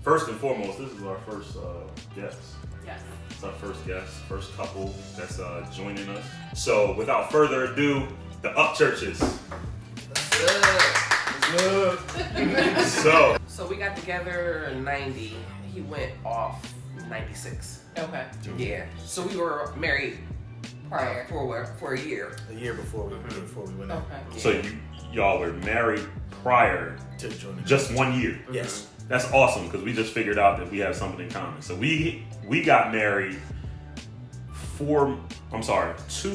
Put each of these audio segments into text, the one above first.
First and foremost, this is our first guest. Yes. It's our first guest, first couple that's joining us. So without further ado, the Upchurchs. So we got together in 90. He went off 96. Okay. Yeah. So we were married prior for a year. A year before we went out. Okay. So y'all were married prior To join just 1 year. Yes. That's awesome because we just figured out that we have something in common. So we got married 2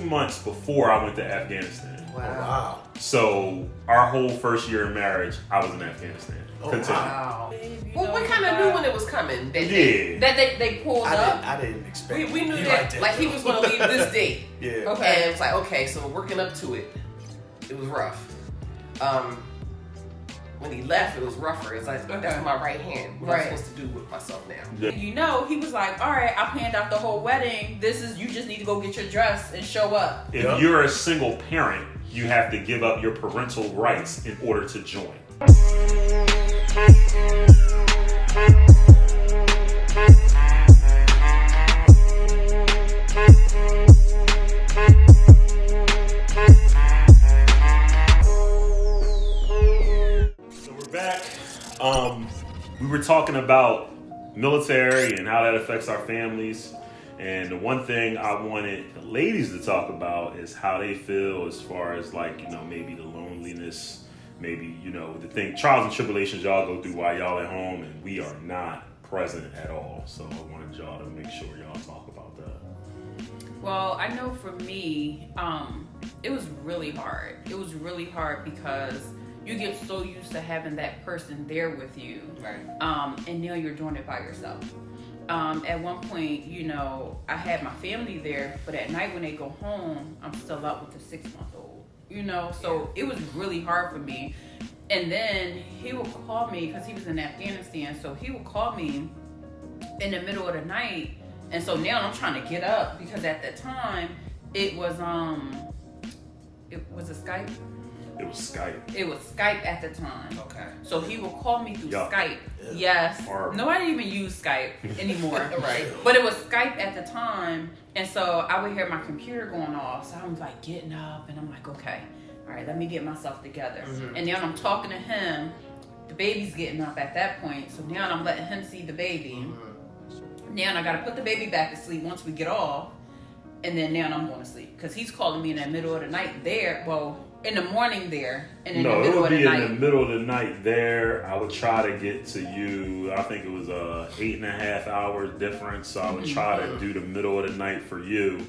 months before I went to Afghanistan. Oh, wow. So our whole first year of marriage, I was in Afghanistan. Oh, Continue. Wow. Well, we kind of knew when it was coming. That Yeah. They pulled up. I didn't expect We knew it. that like he was going to leave this date. Yeah. Okay. And it was like, okay, so we're working up to it. It was rough. When he left, it was rougher. It's like, that's my right hand. What am I supposed to do with myself now? Yeah. You know, he was like, all right, I planned out the whole wedding. You just need to go get your dress and show up. If you're a single parent, you have to give up your parental rights in order to join. So we're back. We were talking about military and how that affects our families. And the one thing I wanted the ladies to talk about is how they feel as far as maybe the loneliness, maybe, the trials and tribulations y'all go through while y'all at home and we are not present at all. So I wanted y'all to make sure y'all talk about that. Well, I know for me, it was really hard. It was really hard because you get so used to having that person there with you. Right. And now you're doing it by yourself. At one point, I had my family there, but at night when they go home, I'm still up with the 6-month-old, so it was really hard for me. And then he would call me because he was in Afghanistan. So he would call me in the middle of the night. And so now I'm trying to get up because at that time it was a Skype. It was Skype. It was Skype at the time. Okay. So he would call me through Yuck. Skype. Yeah. Yes. Horrible. Nobody even used Skype anymore. Right. But it was Skype at the time. And so I would hear my computer going off. So I was like getting up and I'm like, okay, all right, let me get myself together. Mm-hmm. And now I'm talking to him. The baby's getting up at that point. So now I'm letting him see the baby. Mm-hmm. Now I got to put the baby back to sleep once we get off. And then now I'm going to sleep. Because he's calling me in the middle of the night there. Well, in the morning there, and in the No, it middle would of be the in night. the middle of the night there. I would try to get to you. I think it was 8.5 hours difference. So I would try to do the middle of the night for you,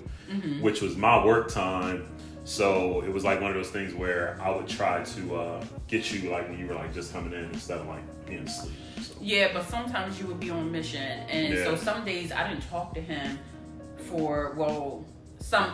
which was my work time. So it was like one of those things where I would try to get you like when you were like just coming in instead of like being asleep. So. Yeah, but sometimes you would be on mission, and Yeah. so some days I didn't talk to him for some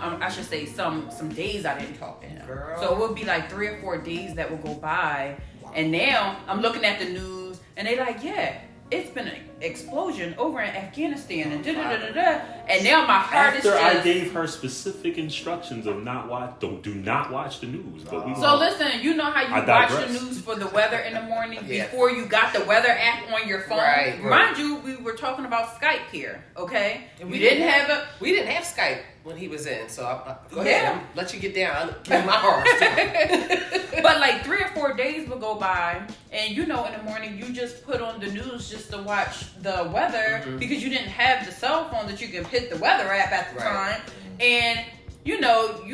days I didn't talk to him. Girl. So it would be like 3 or 4 days that would go by, and now I'm looking at the news, and they like, yeah, it's been an explosion over in Afghanistan, and and now my heart After is I just. gave her specific instructions of do not watch the news, but we So listen, you know how you I watch the digress. news for the weather in the morning Yeah. before you got the weather app on your phone? Right. Mind you, we were talking about Skype here, okay? And we didn't have it. We didn't have Skype when he was in, so go Yeah. ahead. I'll let you get down. I'll give my horse too. But like 3 or 4 days would go by, and in the morning you just put on the news just to watch the weather because you didn't have the cell phone that you could hit the weather app at the time. And you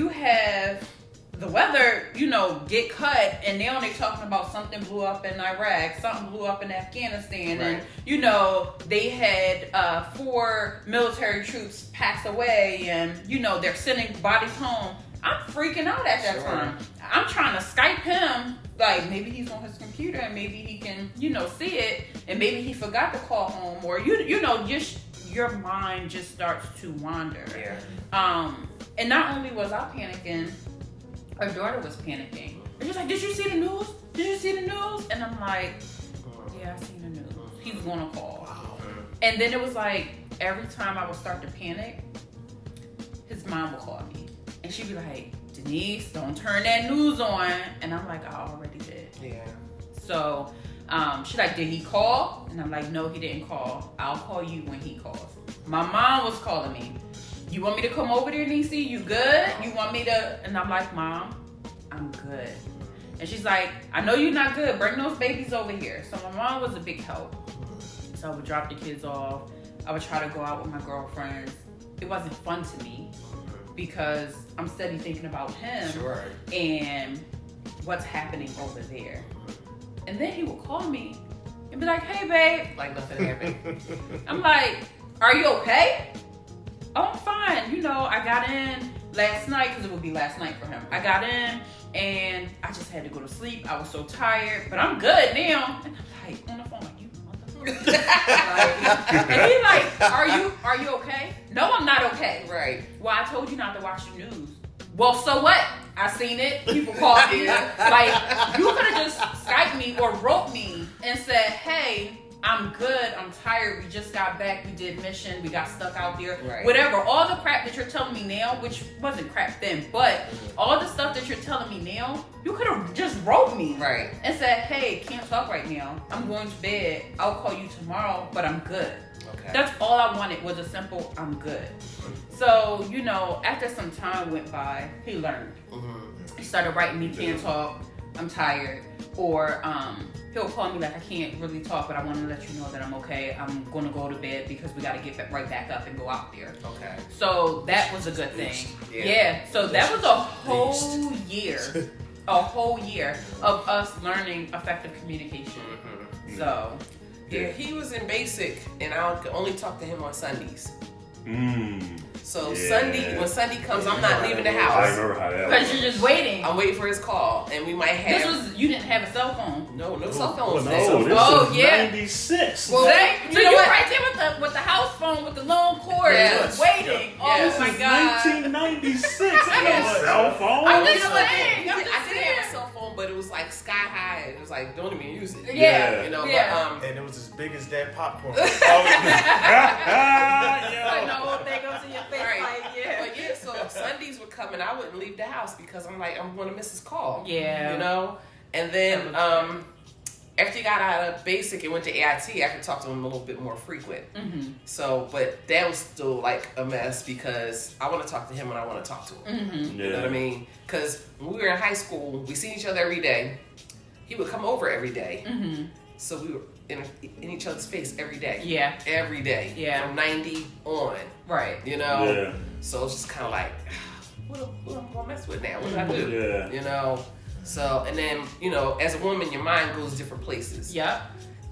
have the weather, get cut, and now they're talking about something blew up in Iraq, something blew up in Afghanistan, Right. and they had 4 military troops pass away, and they're sending bodies home. I'm freaking out at that time. I'm trying to Skype him, like maybe he's on his computer and maybe he can, see it, and maybe he forgot to call home, or just your mind just starts to wander. Yeah. And not only was I panicking, her daughter was panicking. And she's like, "Did you see the news? Did you see the news?" And I'm like, "Yeah, I seen the news. He's gonna call." Wow. And then it was like every time I would start to panic, his mom would call me. And she'd be like, "Denise, don't turn that news on." And I'm like, "I already did." Yeah. So She's like, did he call? And I'm like, no, he didn't call. I'll call you when he calls. My mom was calling me. You want me to come over there, Denise? You good? You want me to? And I'm like, Mom, I'm good. And she's like, I know you're not good. Bring those babies over here. So my mom was a big help. So I would drop the kids off. I would try to go out with my girlfriends. It wasn't fun to me because I'm steady thinking about him and what's happening over there. And then he would call me and be like, hey, babe. Like nothing happened. I'm like, are you okay? Oh, I'm fine. You know, I got in last night because it would be last night for him. I got in and I just had to go to sleep. I was so tired, but I'm good now. And I'm like, on the phone, like, you motherfucker. And he's like, are you okay? No, I'm not okay. Right. Well, I told you not to watch the news. Well, so what? I seen it. People called me. Like, you could have just Skyped me or wrote me and said, hey, I'm good. I'm tired. We just got back. We did mission. We got stuck out there. Right. Whatever. All the crap that you're telling me now, which wasn't crap then, but all the stuff that you're telling me now, you could have just wrote me. Right. And said, hey, can't talk right now. I'm going to bed. I'll call you tomorrow, but I'm good. Okay. That's all I wanted was a simple, I'm good. So, you know, after some time went by, he learned. He started writing me, can't talk, I'm tired. Or he'll call me like, I can't really talk, but I want to let you know that I'm okay. I'm going to go to bed because we got to get right back up and go out there. Okay. So that was a good thing. Yeah. So that was a whole year. A whole year of us learning effective communication. So... Yeah, he was in basic, and I could only talk to him on Sundays. So when Sunday comes, I'm not leaving the house. I remember how that was. Because you're just waiting. I'm waiting for his call, and we might have... You didn't have a cell phone. No cell phones. No, this is 96. Well, you so know you're what? right there with the house phone with the long cord, Yes. just waiting. Yes. Oh my God. 1996. Ain't no cell phone. I'm just You know what? saying. I did have a cell phone, but it was like sky high, and it was like, don't even use it. Yeah. You know, Yeah. but And it was as big as that popcorn. Like the whole thing goes in your face. Right. Like, yeah. But yeah, so Sundays would come and I wouldn't leave the house because I'm like, I'm going to miss his call. Yeah. You know? And then after he got out of basic and went to AIT, I could talk to him a little bit more frequent. So, but that was still like a mess because I want to talk to him when I want to talk to him. You know what I mean? Because when we were in high school, we seen each other every day. He would come over every day. So we were in each other's face every day. Yeah. Every day. Yeah. From 90 on. Right. You know? Yeah. So it's just kind of like, what am I going to mess with now? What do I do? Yeah. You know? So, and then, you know, as a woman, your mind goes different places. Yep.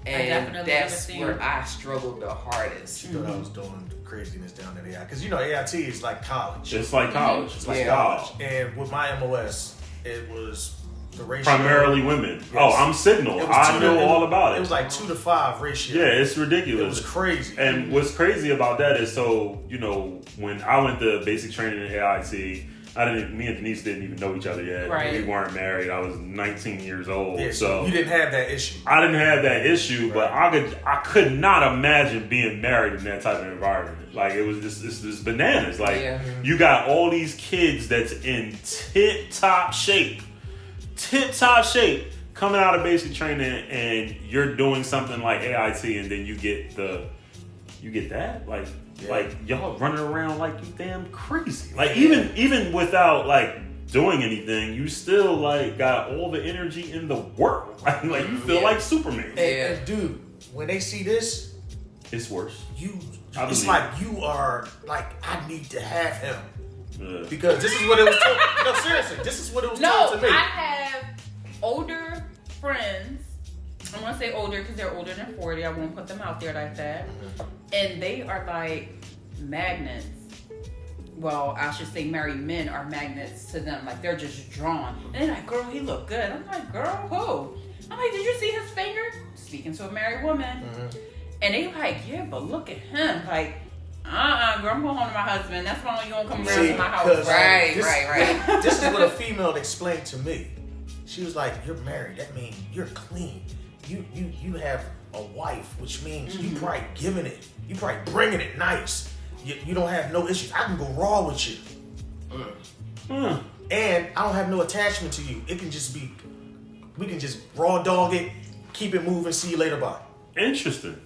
And that's where I struggled the hardest. She thought I was doing craziness down at AI. Because, you know, AIT is like college. It's like college. It's like college. And with my MOS, it was the ratio. Primarily women. Yes. Oh, I'm Signal. I know all about it. It was like 2 to 5 ratio. Yeah, it's ridiculous. It was crazy. And what's crazy about that is, so, you know, when I went to basic training at AIT, me and Denise didn't even know each other yet. Right. We weren't married. I was 19 years old. Yeah, so you didn't have that issue. I didn't have that issue, but I could not imagine being married in that type of environment. Like, it was just bananas. Like, you got all these kids that's in tip-top shape, coming out of basic training, and you're doing something like AIT, and then you get that? Like, y'all running around like you damn crazy. Like, even without, like, doing anything, you still, like, got all the energy in the world. Like you feel like Superman. And dude, when they see this, it's worse. It's like you are, like, I need to have him. Yeah. Because this is what it was told. No, seriously, this is what it was told to me. I have older friends. I'm gonna say older because they're older than 40. I won't put them out there like that. And they are like magnets. Well, I should say married men are magnets to them. Like, they're just drawn. And they're like, girl, he look good. I'm like, girl, who? I'm like, did you see his finger? Speaking to a married woman. And they like, yeah, but look at him. Like, girl, I'm going home to my husband. That's why you don't come around to my house. Right. This is what a female explained to me. She was like, you're married. That means you're clean. You have a wife, which means you probably giving it. You probably bringing it nice. You don't have no issues. I can go raw with you. And I don't have no attachment to you. It can just be, we can just raw dog it keep it moving, see you later, bye. Interesting.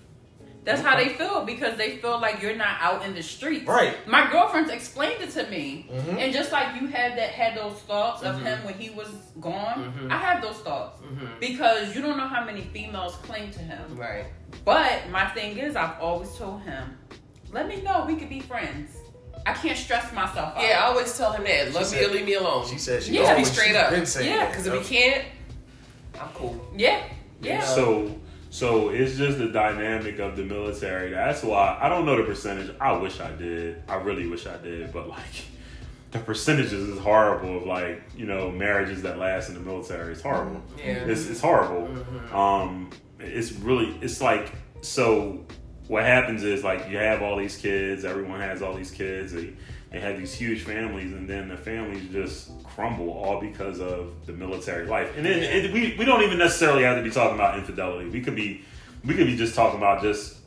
That's how they feel because they feel like you're not out in the streets. Right. My girlfriends explained it to me, Mm-hmm. and just like you had those thoughts of him when he was gone, I have those thoughts because you don't know how many females cling to him. Right. But my thing is, I've always told him, let me know we could be friends. I can't stress myself out. Yeah, I always tell him that. Love me or leave me alone. She said she Yeah. always, Be straight she's up. been saying Yeah, that. Because if he can't, I'm cool. Yeah. So it's just the dynamic of the military. That's why I don't know the percentage. I wish I did. I really wish I did. But like the percentages is horrible of like, you know, marriages that last in the military. It's horrible. Yeah. It's horrible. It's like, so what happens is like you have all these kids, everyone has all these kids, they have these huge families, and then the families just crumble all because of the military life. And then we don't even necessarily have to be talking about infidelity. We could be just talking about just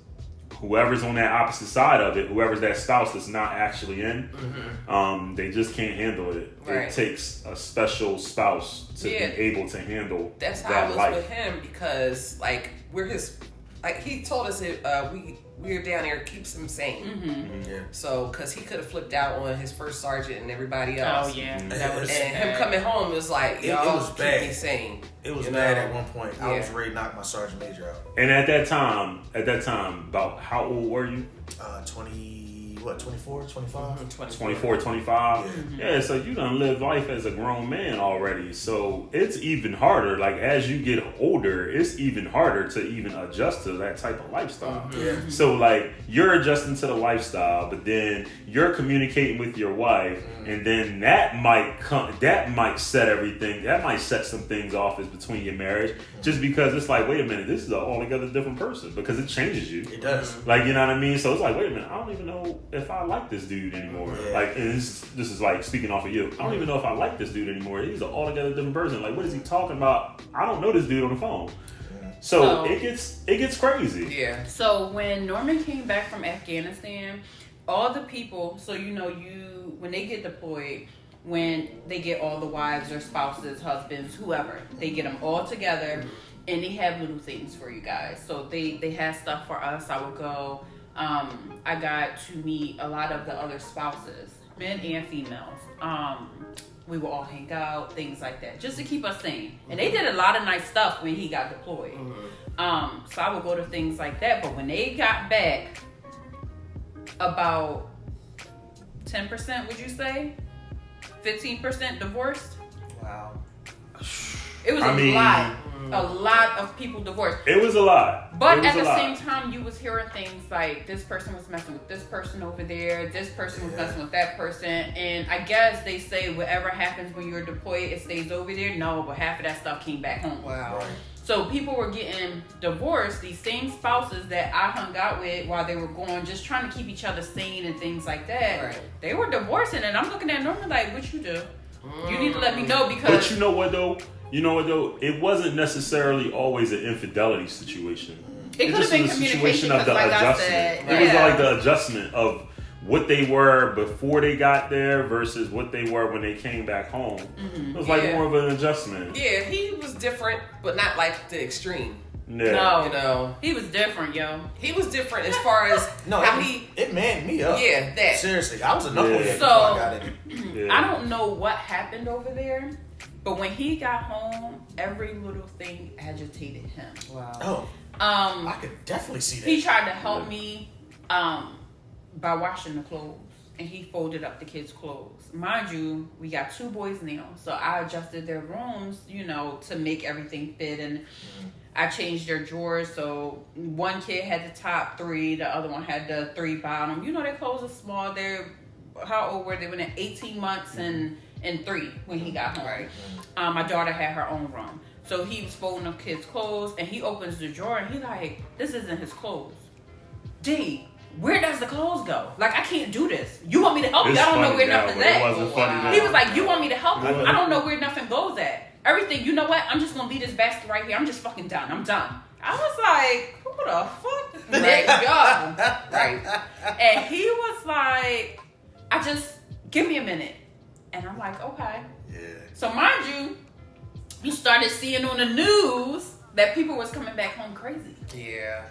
whoever's on that opposite side of it, whoever's that spouse that's not actually in, they just can't handle it. Right. It takes a special spouse to be able to handle That's how that I was life. with him because, like, we're his. Like, he told us we're down there, keeps him sane. Yeah. So, because he could have flipped out on his first sergeant and everybody else. Oh yeah. And him coming home was like, It y'all was keep bad. me sane. It was You bad know? at one point. I was ready to knock my sergeant major out. And at that time, about how old were you? 24, 25? 24, 25. Yeah, so you done lived life as a grown man already. So it's even harder. Like as you get older, it's even harder to even adjust to that type of lifestyle. Yeah. So like you're adjusting to the lifestyle, but then you're communicating with your wife, and then that might set some things off as between your marriage, just because it's like, wait a minute, this is an altogether different person, because it changes you. It does. Like, you know what I mean? So it's like, wait a minute, I don't even know if I like this dude anymore. Yeah. Like, and this is like speaking off of you. I don't even know if I like this dude anymore. He's an altogether different person. Like, what is he talking about? I don't know this dude on the phone. So it gets crazy. Yeah. So when Norman came back from Afghanistan, all the people, so you know, when they get deployed, when they get all the wives or spouses, husbands, whoever, they get them all together, and they have little things for you guys. So they had stuff for us. I would go. I got to meet a lot of the other spouses, men and females. We would all hang out, things like that, just to keep us sane. And they did a lot of nice stuff when he got deployed. So I would go to things like that. But when they got back, about 10%, would you say? 15% divorced? Wow. It was a lot of people divorced. It was a lot. But at the same time, you was hearing things like this person was messing with this person over there, this person was messing with that person, and I guess they say whatever happens when you're deployed, it stays over there. No, but half of that stuff came back home. Wow. Right. So people were getting divorced, these same spouses that I hung out with while they were going, just trying to keep each other sane and things like that. Right. They were divorcing, and I'm looking at Norman like, what you do? You need to let me know, because... But you know what though? It wasn't necessarily always an infidelity situation. It could have been communication, of the like I adjustment. said. It was like the adjustment of what they were before they got there versus what they were when they came back home. It was like more of an adjustment. Yeah, he was different, but not like the extreme. Yeah. No, You know, he was different, yo. he was different as far as how it manned me up. Yeah, that. Seriously, I was a knucklehead Yeah. before I got in. Yeah. I don't know what happened over there, but when he got home, every little thing agitated him. Wow. Oh, I could definitely see that. He tried to help me by washing the clothes, and he folded up the kids' clothes. Mind you, we got 2 boys now, so I adjusted their rooms, to make everything fit, and I changed their drawers, so one kid had the top 3, the other one had the 3 bottom. Their clothes are small. How old were they? When they're 18 months and 3 when he got home. Right. My daughter had her own room. So he was folding up kids' clothes, and he opens the drawer, and he like, this isn't his clothes. D, where does the clothes go? Like, I can't do this. You want me to help you? I don't know where nothing's It at. wasn't funny. He was like, you want me to help you? I don't know where nothing goes at. Everything, you know what? I'm just going to leave this basket right here. I'm just fucking done. I'm done. I was like, who the fuck? There you go. Right. And he was like, give me a minute. And I'm like, okay. Yeah. So mind you, you started seeing on the news that people was coming back home crazy. Yeah.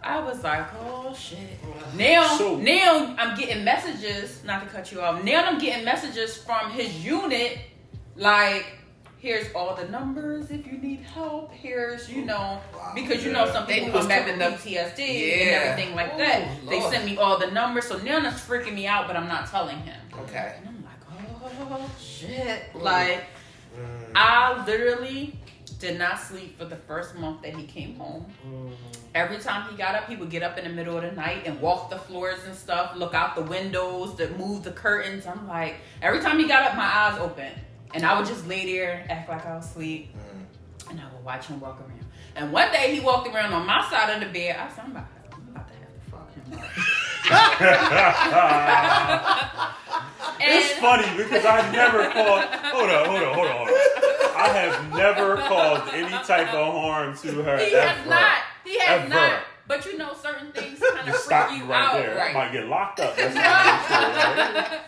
I was like, oh shit. Now I'm getting messages, not to cut you off. Now I'm getting messages from his unit, like, here's all the numbers if you need help. Here's, because some people come back with PTSD and everything like that. Ooh, they sent me all the numbers, so now that's freaking me out, but I'm not telling him. Okay. And I'm like, oh shit. Like, I literally did not sleep for the first month that he came home. Every time he got up, he would get up in the middle of the night and walk the floors and stuff, look out the windows, move the curtains. I'm like, every time he got up, my eyes open. And I would just lay there, act like I was asleep, and I would watch him walk around. And one day he walked around on my side of the bed. I said, I'm about to have to fuck him up. It's funny because I never called. Hold on. I have never caused any type of harm to her. He has not. But certain things kind of freak you out. There. Right? I might get locked up. That's right?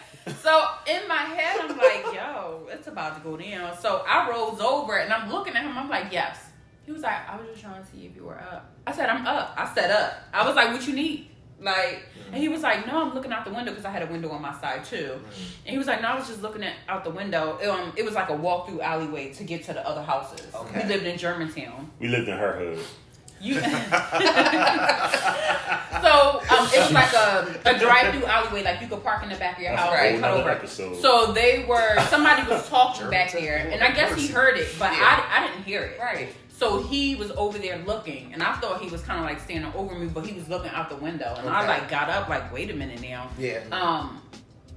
So in my head, I'm like, yo, it's about to go down. So I rose over and I'm looking at him. I'm like, yes. He was like, I was just trying to see if you were up. I said, I'm up. I said up. I was like, what you need? Like, and he was like, no, I'm looking out the window because I had a window on my side too. And he was like, no, I was just looking out the window. It was like a walk-through alleyway to get to the other houses. Okay. We lived in Germantown. We lived in her hood. So it was like a drive-through alleyway, like you could park in the back of your house and cut over. Episode. So somebody was talking back there, and I guess he heard it, but I didn't hear it. Right. So he was over there looking, and I thought he was kind of like standing over me, but he was looking out the window, and I like got up, like, wait a minute now. Yeah.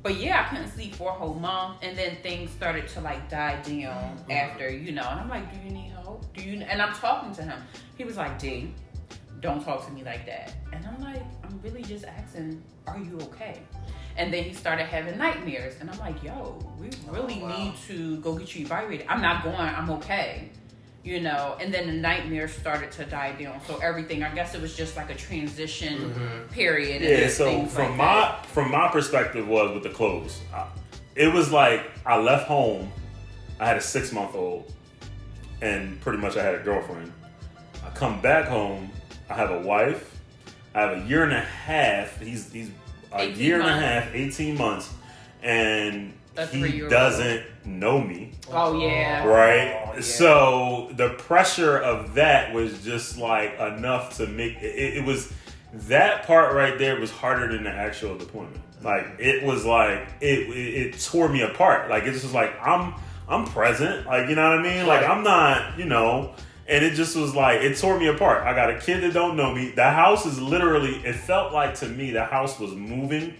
But yeah, I couldn't sleep for a whole month, and then things started to like die down after, and I'm like, do you need help? And I'm talking to him. He was like, D, don't talk to me like that. And I'm like, I'm really just asking, are you okay? And then he started having nightmares, and I'm like, yo, we really need to go get you evaluated. I'm not going, I'm okay. And then the nightmares started to die down. So everything, I guess it was just like a transition period. Yeah, so from my perspective was with the clothes. It was like I left home, I had a 6-month-old, and pretty much I had a girlfriend. I come back home, I have a wife, I have a year and a half, he's a year and a half, 18 months, and he doesn't know me. Oh yeah. Right? Oh, yeah. So the pressure of that was just like enough to make it was that part right there was harder than the actual deployment. Like it was like it tore me apart. Like it's just like I'm present. Like, you know what I mean? Like I'm not, and it just was like it tore me apart. I got a kid that don't know me. The house is literally, it felt like to me the house was moving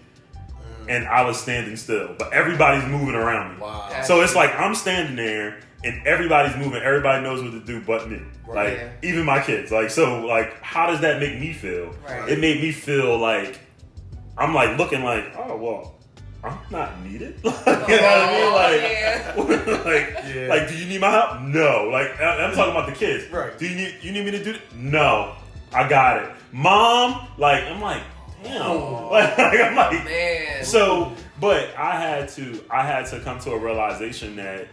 and I was standing still, but everybody's moving around me. Wow. So it's like I'm standing there and everybody's moving. Everybody knows what to do but me. Like even my kids. Like, so like, how does that make me feel? Right. It made me feel like I'm like looking like, oh well, I'm not needed. You know what I mean? Like, do you need my help? No. Like, I'm talking about the kids. Right. Do you need me to do it? No. I got it. Mom, like, I'm like, damn. Like, I'm like, man. So, but I had to come to a realization that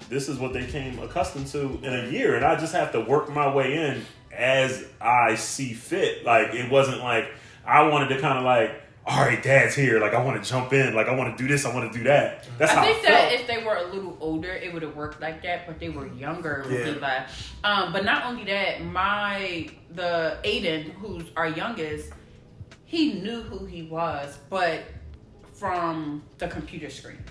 this is what they came accustomed to in a year, and I just have to work my way in as I see fit. Like, it wasn't like I wanted to kind of like, all right, Dad's here. Like, I want to jump in. Like, I want to do this. I want to do that. That's how I think that if they were a little older, it would have worked like that. But they were younger. It would be like, but not only that, the Aiden, who's our youngest, he knew who he was, but from the computer screen.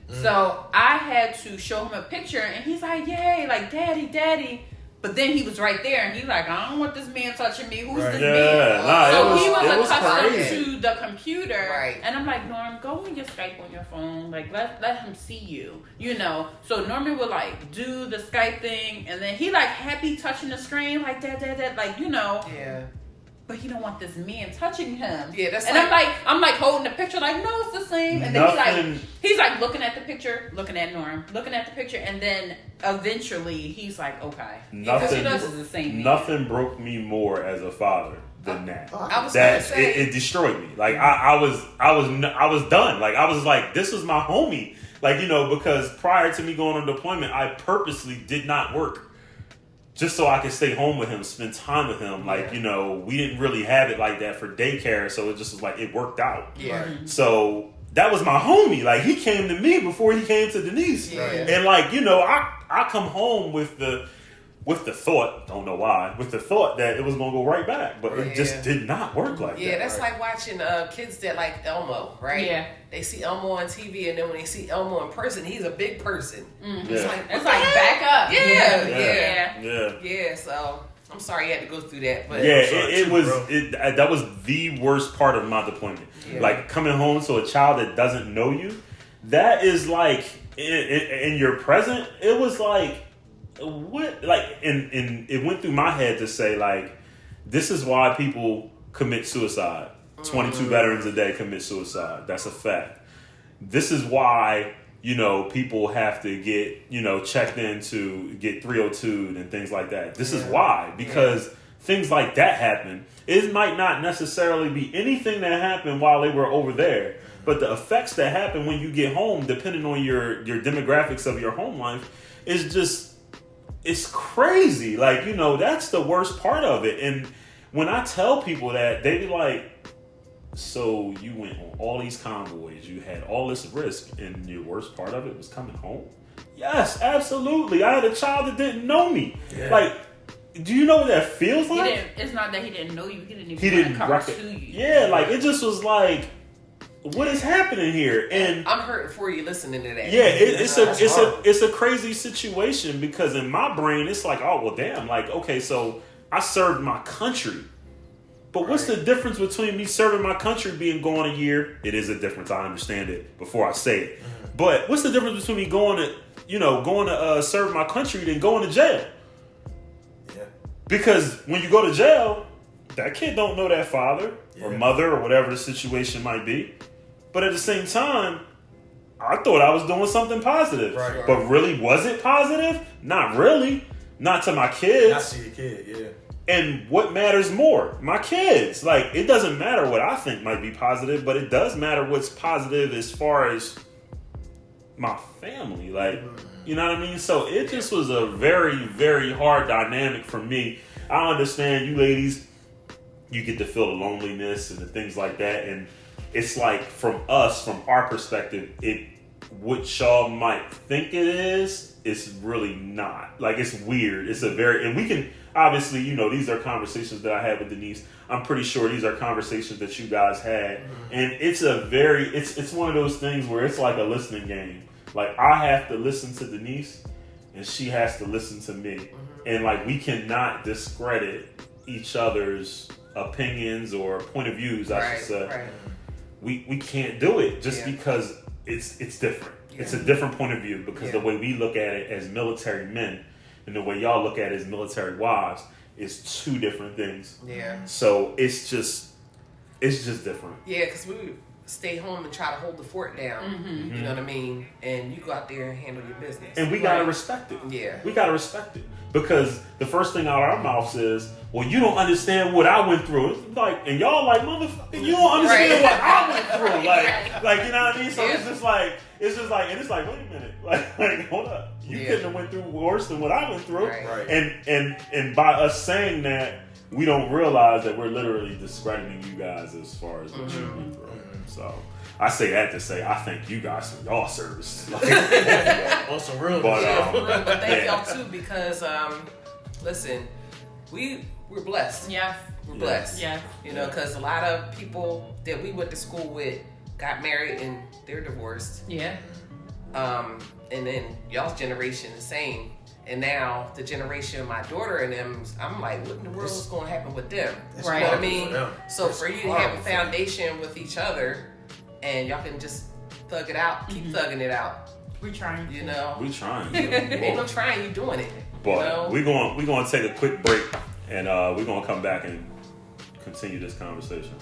So I had to show him a picture, and he's like, "Yay, like daddy." But then he was right there, and he's like, I don't want this man touching me. Who's this man? So he was accustomed to the computer. Right. And I'm like, Norm, go on your Skype on your phone. Like, let him see you. So Norman would like do the Skype thing, and then he like happy touching the screen, like that, like, Yeah. But he don't want this man touching him. Yeah, that's and I'm like holding the picture, like, no, it's the same. And then he's like looking at the picture, looking at Norm, looking at the picture, and then eventually he's like, okay, this is the same man. Nothing broke me more as a father than that. I was gonna say, it destroyed me. Like I was done. Like I was like, this was my homie. Like, because prior to me going on deployment, I purposely did not work. just so I could stay home with him, spend time with him. Like, you know, we didn't really have it like that for daycare, so it just was like, it worked out. Yeah. So that was my homie. Like, he came to me before he came to Denise. Yeah. And like, you know, I come home with the thought, don't know why, with the thought that it was going to go right back. But it just did not work like that. Yeah, that's like watching kids that like Elmo, right? Yeah. They see Elmo on TV, and then when they see Elmo in person, he's a big person. Mm-hmm. It's Yeah. like, It's like back up. Yeah. So I'm sorry you had to go through that, but Yeah, that was the worst part of my deployment. Yeah. Like, coming home to a child that doesn't know you, that is like, in your present, it was like, what? Like, and it went through my head to say, like, this is why people commit suicide. 22 veterans a day commit suicide. That's a fact. This is why, you know, people have to get, you know, checked in to get 302'd and things like that. This is why. Because things like that happen. It might not necessarily be anything that happened while they were over there. But the effects that happen when you get home, depending on your demographics of your home life, is just, it's crazy. Like, you know, that's the worst part of it. And when I tell people that, they be like, so you went on all these convoys, you had all this risk, and your worst part of it was coming home? Yes, absolutely. I had a child that didn't know me. Yeah. Like, do you know what that feels like? It's not that he didn't know you. He didn't come to you. Yeah, like, it just was like, what is happening here? And I'm hurting for you listening to that. Yeah, it's a crazy situation, because in my brain it's like, oh well, damn. Like, okay, so I served my country, but what's the difference between me serving my country being gone a year? It is a difference. I understand it before I say it. But what's the difference between me going to serve my country than going to jail? Yeah. Because when you go to jail, that kid don't know that father or mother or whatever the situation might be. But at the same time, I thought I was doing something positive. Right. But really, was it positive? Not really. Not to my kids. Not to your kid, yeah. And what matters more? My kids. Like, it doesn't matter what I think might be positive, but it does matter what's positive as far as my family. Like, you know what I mean? So it just was a very, very hard dynamic for me. I understand you ladies, you get to feel the loneliness and the things like that. And it's like, from our perspective, what y'all might think it is, it's really not. Like, it's weird. And we can, obviously, you know, these are conversations that I had with Denise. I'm pretty sure these are conversations that you guys had. And it's it's one of those things where it's like a listening game. Like, I have to listen to Denise, and she has to listen to me. And like, we cannot discredit each other's opinions or point of views, I should say. Right. We can't do it just because it's different. Yeah. It's a different point of view, because the way we look at it as military men and the way y'all look at it as military wives is two different things. Yeah. So it's just different. Yeah, because we would stay home and try to hold the fort down. You know what I mean? And you go out there and handle your business. And we gotta respect it. Yeah. We gotta respect it. Because the first thing out of our mouths is, well, you don't understand what I went through. It's like, and y'all like, motherfucker, you don't understand what I went through. Like, you know what I mean? So it's just like, wait a minute. Like, hold up. You couldn't have went through worse than what I went through. Right. And by us saying that, we don't realize that we're literally discrediting you guys as far as what you went through. So I say that to say I thank you guys for y'all service. On some real but thank y'all too, because listen, we're blessed. Yeah. We're blessed. Yeah. You know, because a lot of people that we went to school with got married and they're divorced. Yeah. And then y'all's generation the same. And now the generation of my daughter and them, I'm like, what in the world is going to happen with them? Right. You know what I mean? So It's for you to have a foundation with each other, and y'all can just thug it out, keep thugging it out. We're trying. You know? We trying. Ain't no trying, you doing it. But you know? we're going to take a quick break, and we're going to come back and continue this conversation.